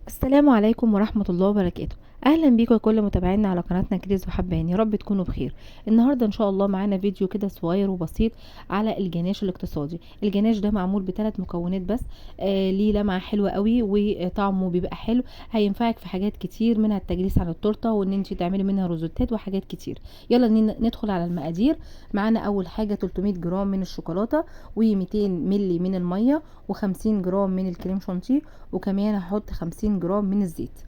السلام عليكم ورحمة الله وبركاته. اهلا بيكم كل متابعينا على قناتنا كريز وحبان، يا رب تكونوا بخير. النهارده ان شاء الله معانا فيديو كده صغير وبسيط على الجناش الاقتصادي. الجناش ده معمول بثلاث مكونات بس. ليه لمعة حلوة قوي وطعمه بيبقى حلو. هينفعك في حاجات كتير، منها التجليس على التورته وان انت تعملي منها روزوتات وحاجات كتير. يلا ندخل على المقادير. معانا اول حاجة 300 جرام من الشوكولاتة، و200 ملي من المية، و50 جرام من الكريم شانتيه، وكمان هحط 50 جرام من الزيت.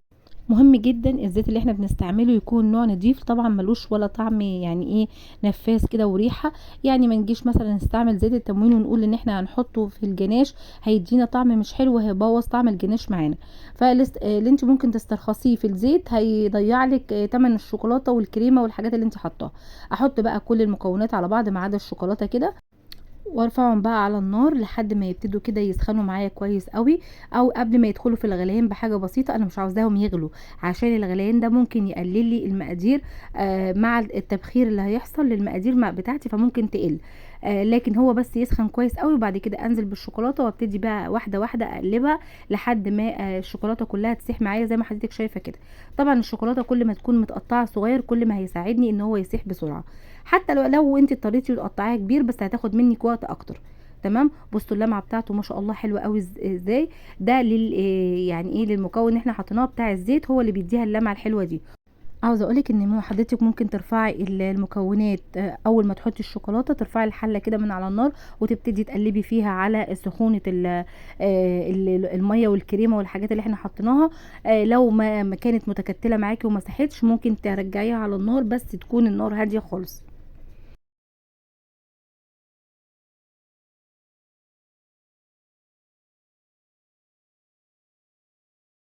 مهم جدا الزيت اللي احنا بنستعمله يكون نوع نضيف، طبعا ملوش ولا طعم يعني ايه، نفاذ كده وريحه. يعني ما نجيش مثلا نستعمل زيت التموين ونقول ان احنا هنحطه في الجناش هيدينا طعم مش حلو وهيبوظ طعم الجناش معانا. فاللي انت ممكن تسترخصيه في الزيت هيضيع لك تمن الشوكولاته والكريمه والحاجات اللي انت حطاها. احط بقى كل المكونات على بعض ما عدا الشوكولاته كده، وارفعهم بقى على النار لحد ما يبتدوا كده يسخنوا معايا كويس قوي، او قبل ما يدخلوا في الغليان بحاجه بسيطه. انا مش عاوزاهم يغلوا عشان الغليان ده ممكن يقلل لي المقادير. مع التبخير اللي هيحصل للمقادير بتاعتي فممكن تقل. لكن هو بس يسخن كويس قوي، وبعد كده انزل بالشوكولاته وابتدي بقى واحده واحده اقلبها لحد ما الشوكولاته كلها تسيح معايا زي ما حضرتك شايفه كده. طبعا الشوكولاته كل ما تكون متقطعه صغير كل ما هيساعدني ان هو يسيح بسرعه. حتى لو انت اضطريتي تقطعيها كبير بس هتاخد منك وقت اكتر. تمام. بصوا اللمعه بتاعته ما شاء الله حلوه قوي ازاي. ده يعني ايه، للمكون اللي احنا حطيناه بتاع الزيت هو اللي بيديها اللمعه الحلوه دي. عاوزه اقولك ان حضرتك ممكن ترفعي المكونات، اول ما تحطي الشوكولاته ترفعي الحله كده من على النار وتبتدي تقلبي فيها على سخونه الميه والكريمه والحاجات اللي احنا حطيناها. لو ما كانت متكتله معاكي وما ساحتش ممكن ترجعيها على النار بس تكون النار هاديه خالص.